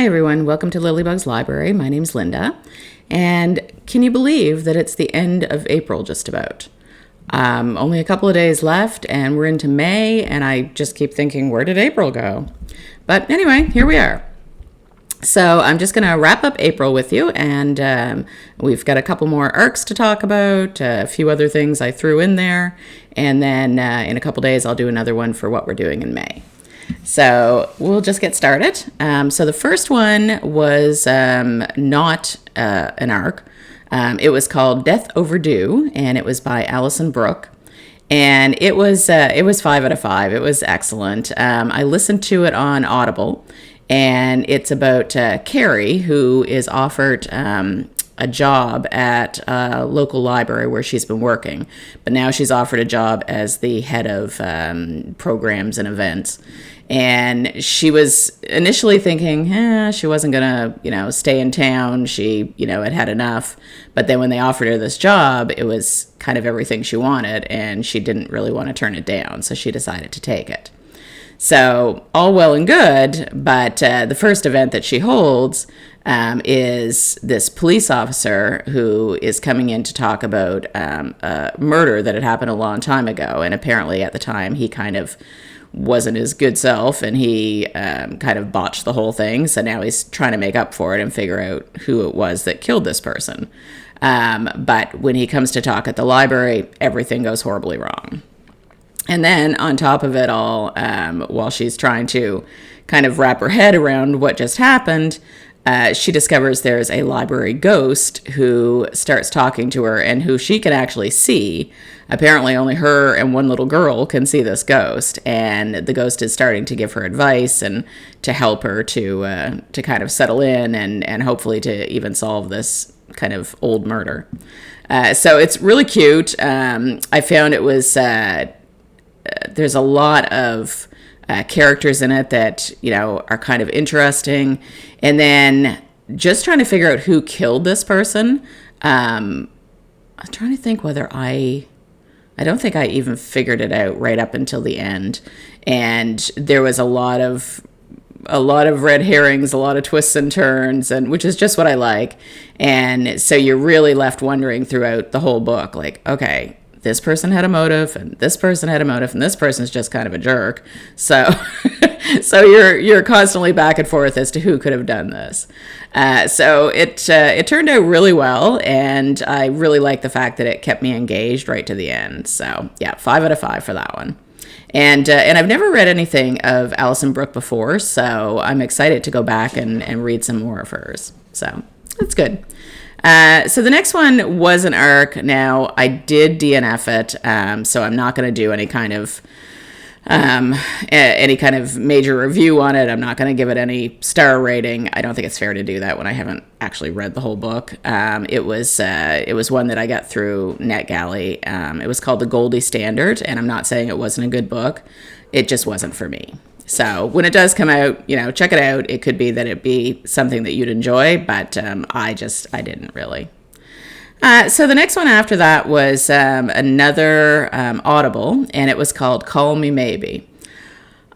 Hi everyone, welcome to Lilybug's Library. My name's Linda, and can you believe that it's the end of April just about? Only a couple of days left and we're into May, and I just keep thinking, where did April go? But anyway, here we are. So I'm just going to wrap up April with you, and we've got a couple more arcs to talk about, a few other things I threw in there, and then in a couple days I'll do another one for what we're doing in May. So we'll just get started. So the first one was not an arc. It was called Death Overdue, and it was by Alison Brooke. And it was 5 out of 5. It was excellent. I listened to it on Audible, and it's about Carrie, who is offered a job at a local library where she's been working, but now she's offered a job as the head of programs and events. And she was initially thinking, she wasn't gonna, stay in town. She, had enough. But then when they offered her this job, it was kind of everything she wanted, and she didn't really want to turn it down. So she decided to take it. So all well and good, but the first event that she holds is this police officer who is coming in to talk about a murder that had happened a long time ago. And apparently at the time he kind of wasn't his good self, and he kind of botched the whole thing. So now he's trying to make up for it and figure out who it was that killed this person. But when he comes to talk at the library, everything goes horribly wrong. And then on top of it all, while she's trying to kind of wrap her head around what just happened, she discovers there's a library ghost who starts talking to her and who she can actually see. Apparently only her and one little girl can see this ghost, and the ghost is starting to give her advice and to help her to kind of settle in and hopefully to even solve this kind of old murder. So it's really cute. I found it was there's a lot of characters in it that are kind of interesting, and then just trying to figure out who killed this person. I'm trying to think whether I don't think I even figured it out right up until the end, and there was a lot of red herrings, a lot of twists and turns, and which is just what I like. And so you're really left wondering throughout the whole book, like, okay, this person had a motive, and this person had a motive, and this person's just kind of a jerk. So, so you're constantly back and forth as to who could have done this. So it turned out really well, and I really like the fact that it kept me engaged right to the end. So yeah, 5 out of 5 for that one. And I've never read anything of Alison Brooke before, so I'm excited to go back and read some more of hers. So that's good. So the next one was an arc. Now, I did DNF it, so I'm not going to do any kind of major review on it. I'm not going to give it any star rating. I don't think it's fair to do that when I haven't actually read the whole book. It was one that I got through NetGalley. It was called The Goldie Standard, and I'm not saying it wasn't a good book. It just wasn't for me. So when it does come out, check it out. It could be that it be something that you'd enjoy, but I didn't really. So the next one after that was another Audible, and it was called Call Me Maybe.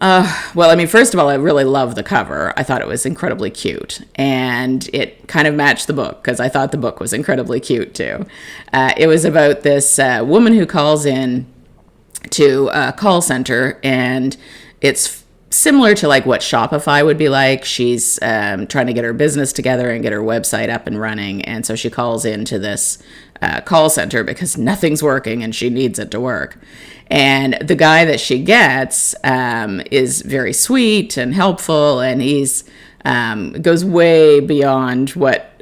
First of all, I really love the cover. I thought it was incredibly cute, and it kind of matched the book because I thought the book was incredibly cute too. It was about this woman who calls in to a call center, and it's similar to like what Shopify would be like. She's trying to get her business together and get her website up and running. And so she calls into this call center because nothing's working and she needs it to work. And the guy that she gets is very sweet and helpful, and he's goes way beyond what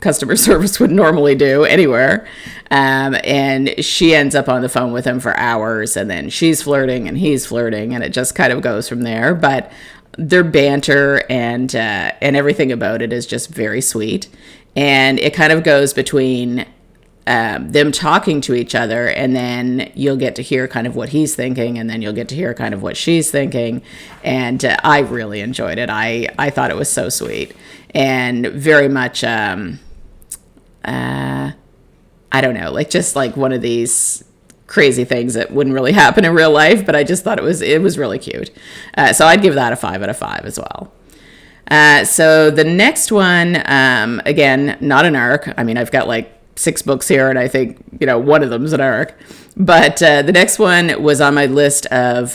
customer service would normally do anywhere. And she ends up on the phone with him for hours, and then she's flirting and he's flirting, and it just kind of goes from there. But their banter and everything about it is just very sweet. And it kind of goes between them talking to each other, and then you'll get to hear kind of what he's thinking, and then you'll get to hear kind of what she's thinking. And I really enjoyed it. I thought it was so sweet and very much I don't know, just like one of these crazy things that wouldn't really happen in real life, but I just thought it was really cute. So I'd give that a 5 out of 5 as well. So the next one, again, not an arc. I mean, I've got like 6 books here, and I think, one of them's an arc. But the next one was on my list of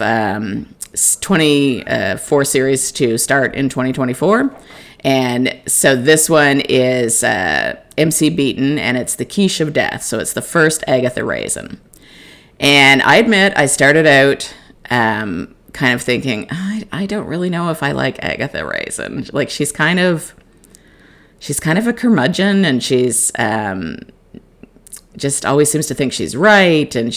24 series to start in 2024. And so this one is MC Beaton, and it's The Quiche of Death. So it's the first Agatha Raisin. And I admit, I started out kind of thinking, I don't really know if I like Agatha Raisin. Like, she's kind of a curmudgeon, and she's just always seems to think she's right, and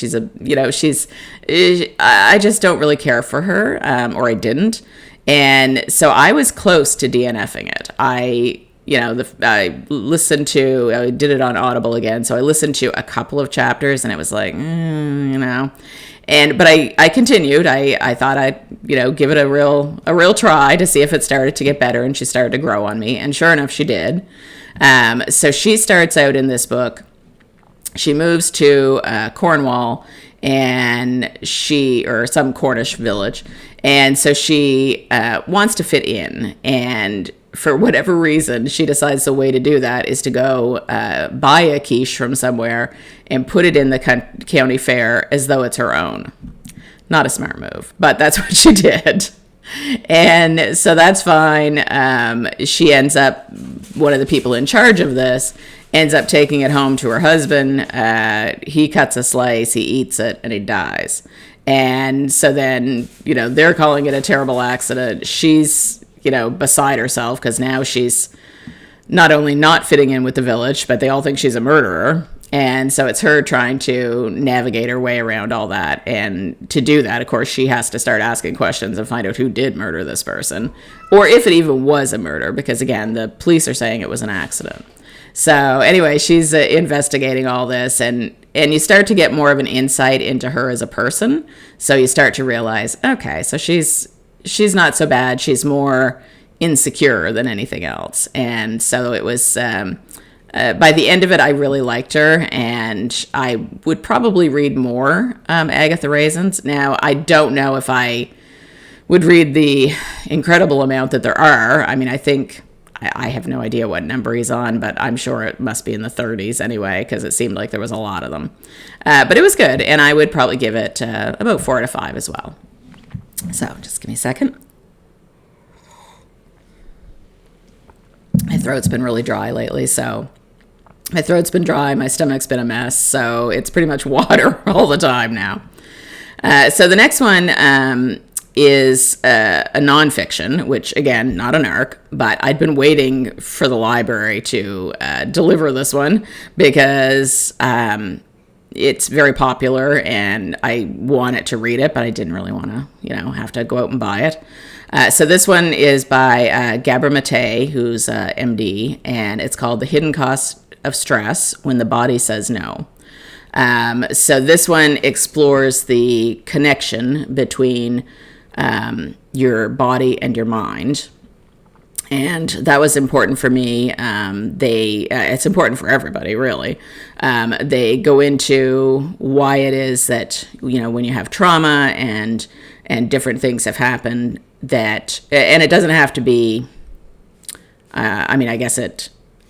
I just don't really care for her, or I didn't. And so I was close to DNFing it. I did it on Audible again, so I listened to a couple of chapters, and it was like, but I continued. I thought I'd, give it a real try to see if it started to get better, and she started to grow on me, and sure enough, she did. So she starts out in this book. She moves to Cornwall, or some Cornish village, and so she wants to fit in, and for whatever reason, she decides the way to do that is to go buy a quiche from somewhere and put it in the county fair as though it's her own. Not a smart move, but that's what she did. And so that's fine. She ends up, one of the people in charge of this, ends up taking it home to her husband. He cuts a slice, he eats it, and he dies. And so then, they're calling it a terrible accident. She's, beside herself, because now she's not only not fitting in with the village, but they all think she's a murderer. And so it's her trying to navigate her way around all that. And to do that, of course, she has to start asking questions and find out who did murder this person, or if it even was a murder, because again, the police are saying it was an accident. So anyway, she's investigating all this, and you start to get more of an insight into her as a person. So you start to realize, okay, so she's not so bad. She's more insecure than anything else. And so it was, by the end of it, I really liked her, and I would probably read more Agatha Raisins. Now, I don't know if I would read the incredible amount that there are. I mean, I think, I have no idea what number he's on, but I'm sure it must be in the 30s anyway, because it seemed like there was a lot of them. But it was good, and I would probably give it about 4 out of 5 as well. So just give me a second. My throat's been really dry lately, so my throat's been dry, my stomach's been a mess, so it's pretty much water all the time now. So the next one is a nonfiction, which again, not an arc, but I'd been waiting for the library to deliver this one because it's very popular and I wanted to read it, but I didn't really want to, have to go out and buy it. So this one is by Gabor Mate, who's MD, and it's called The Hidden Cost of Stress When the Body Says No. So this one explores the connection between your body and your mind. And that was important for me. It's important for everybody, really. They go into why it is that, when you have trauma and different things have happened and it doesn't have to be, I guess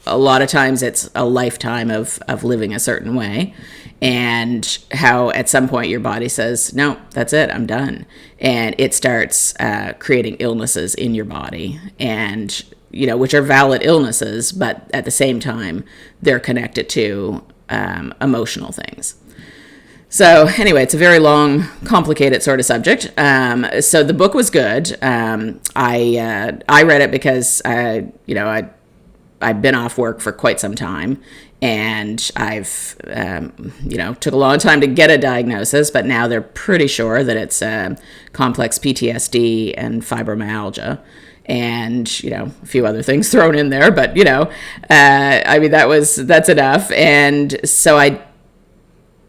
a lot of times it's a lifetime of living a certain way, and how at some point your body says, no, that's it, I'm done. And it starts creating illnesses in your body, and, which are valid illnesses, but at the same time, they're connected to emotional things. So anyway, it's a very long, complicated sort of subject. So the book was good. I read it because, I've been off work for quite some time, and I've, took a long time to get a diagnosis, but now they're pretty sure that it's complex PTSD and fibromyalgia, and, a few other things thrown in there, but, that's enough. And so I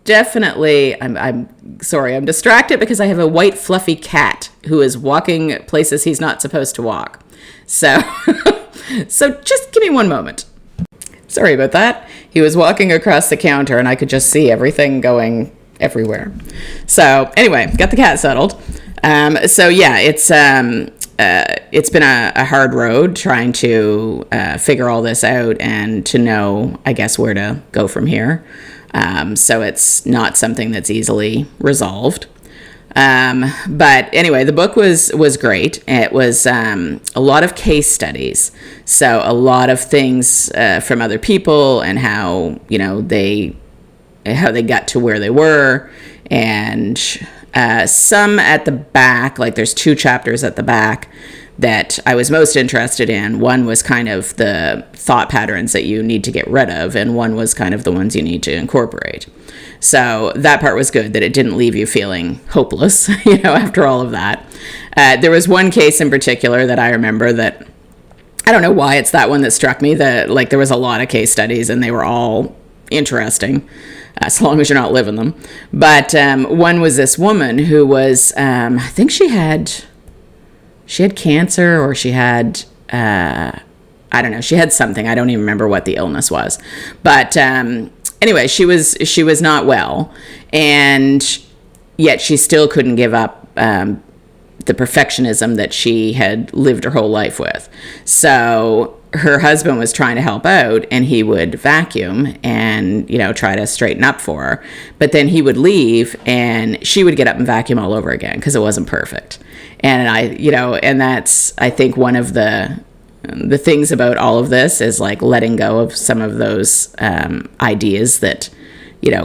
definitely, I'm sorry, I'm distracted because I have a white fluffy cat who is walking places he's not supposed to walk. So, so just give me one moment. Sorry about that. He was walking across the counter and I could just see everything going everywhere. So anyway, got the cat settled. So yeah, it's it's been a hard road trying to figure all this out and to know, I guess, where to go from here. So it's not something that's easily resolved. But anyway, the book was great. It was a lot of case studies. So a lot of things from other people and how, they got to where they were. And some at the back, like there's 2 chapters at the back that I was most interested in. One was kind of the thought patterns that you need to get rid of, and one was kind of the ones you need to incorporate. So that part was good, that it didn't leave you feeling hopeless, after all of that. There was one case in particular that I remember that, I don't know why it's that one that struck me, that like there was a lot of case studies and they were all interesting, as long as you're not living them. But one was this woman who was, I think she had cancer, or she had, I don't know, she had something. I don't even remember what the illness was. But anyway, she was not well, and yet she still couldn't give up the perfectionism that she had lived her whole life with. So her husband was trying to help out, and he would vacuum and, try to straighten up for her. But then he would leave and she would get up and vacuum all over again because it wasn't perfect. And and that's, I think, one of the things about all of this is like letting go of some of those ideas that,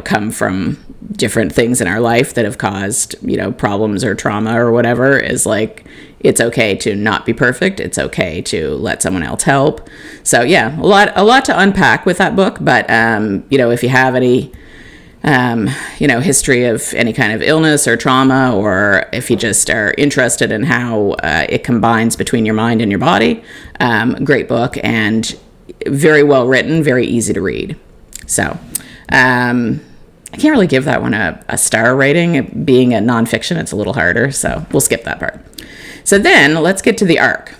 come from different things in our life that have caused, problems or trauma or whatever, is like, it's okay to not be perfect. It's okay to let someone else help. So yeah, a lot to unpack with that book. But, if you have any, history of any kind of illness or trauma, or if you just are interested in how it combines between your mind and your body, great book, and very well written, very easy to read. So I can't really give that one a star rating. Being a nonfiction, it's a little harder, so we'll skip that part. So then let's get to the arc.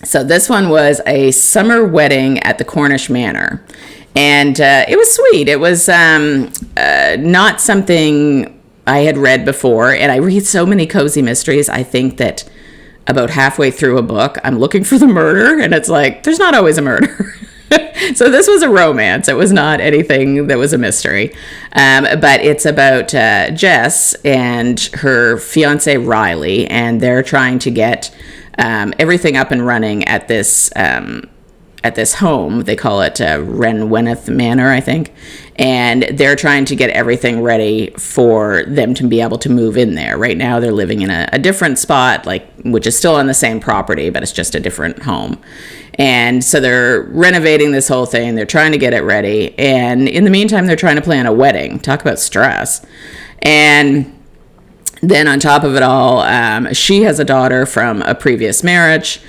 So this one was a summer wedding at the Cornish Manor. And it was sweet. It was not something I had read before. And I read so many cozy mysteries. I think that about halfway through a book, I'm looking for the murder. And it's like, there's not always a murder. So this was a romance. It was not anything that was a mystery. But it's about Jess and her fiance Riley. And they're trying to get everything up and running at this home. They call it Renwenneth Manor, I think. And they're trying to get everything ready for them to be able to move in there. Right now they're living in a different spot, which is still on the same property, but it's just a different home. And so they're renovating this whole thing. They're trying to get it ready. And in the meantime, they're trying to plan a wedding. Talk about stress. And then on top of it all, she has a daughter from a previous marriage.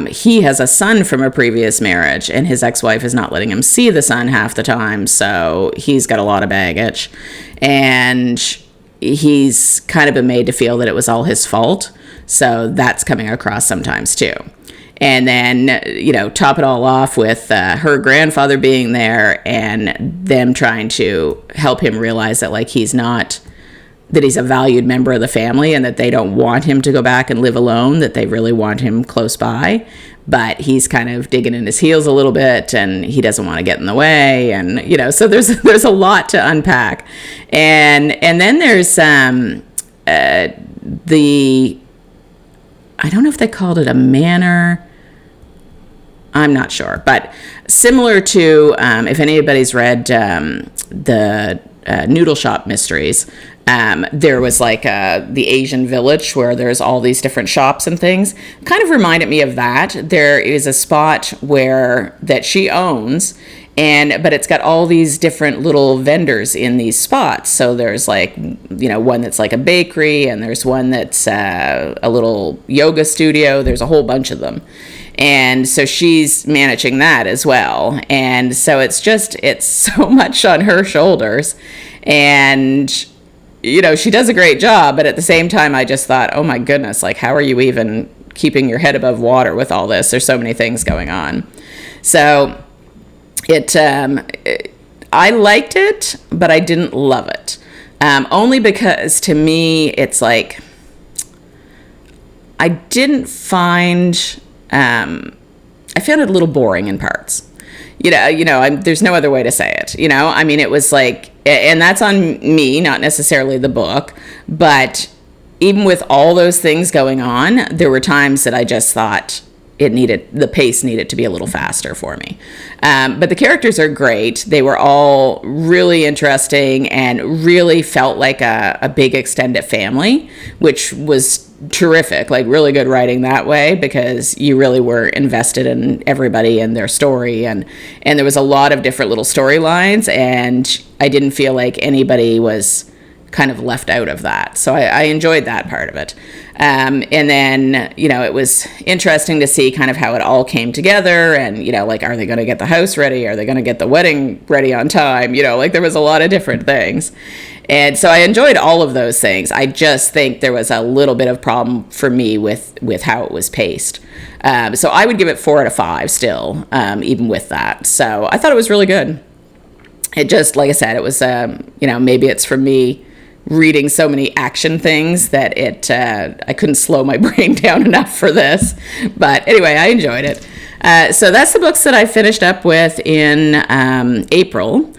He has a son from a previous marriage, and his ex-wife is not letting him see the son half the time, so he's got a lot of baggage. And he's kind of been made to feel that it was all his fault, so that's coming across sometimes too. And then, top it all off with her grandfather being there and them trying to help him realize that, that he's a valued member of the family and that they don't want him to go back and live alone, that they really want him close by. But he's kind of digging in his heels a little bit, and he doesn't want to get in the way. And, so there's a lot to unpack. And then there's I don't know if they called it a manor. I'm not sure. But similar to, if anybody's read the Noodle Shop Mysteries, there was the Asian village where there's all these different shops and things. Kind of reminded me of that. There is a spot that she owns, but it's got all these different little vendors in these spots. So there's one that's like a bakery, and there's one that's a little yoga studio. There's a whole bunch of them. And so she's managing that as well. And so it's so much on her shoulders. And, she does a great job. But at the same time, I just thought, oh, my goodness, how are you even keeping your head above water with all this? There's so many things going on. So I liked it, but I didn't love it. Only because to me, it's I didn't find, I found it a little boring in parts. There's no other way to say it. I mean, it was like, and that's on me, not necessarily the book, but even with all those things going on, there were times that I just thought the pace needed to be a little faster for me. But the characters are great. They were all really interesting and really felt like a big extended family, which was terrific, like really good writing that way, because you really were invested in everybody and their story, and there was a lot of different little storylines, and I didn't feel like anybody was kind of left out of that. So I enjoyed that part of it. And then, it was interesting to see kind of how it all came together, and, like, are they going to get the house ready? Are they going to get the wedding ready on time? Like, there was a lot of different things. And so I enjoyed all of those things. I just think there was a little bit of problem for me with how it was paced. So I would give it 4 out of 5 still, even with that. So I thought it was really good. It just, like I said, it was, maybe it's for me reading so many action things that I couldn't slow my brain down enough for this. But anyway, I enjoyed it. So that's the books that I finished up with in April.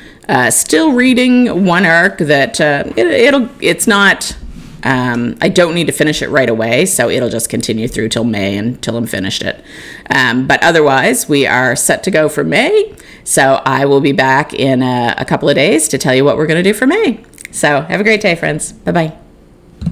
Still reading one arc that it's not, I don't need to finish it right away, so it'll just continue through till May until I'm finished it. But otherwise, we are set to go for May. So I will be back in a couple of days to tell you what we're going to do for May. So have a great day, friends. Bye-bye.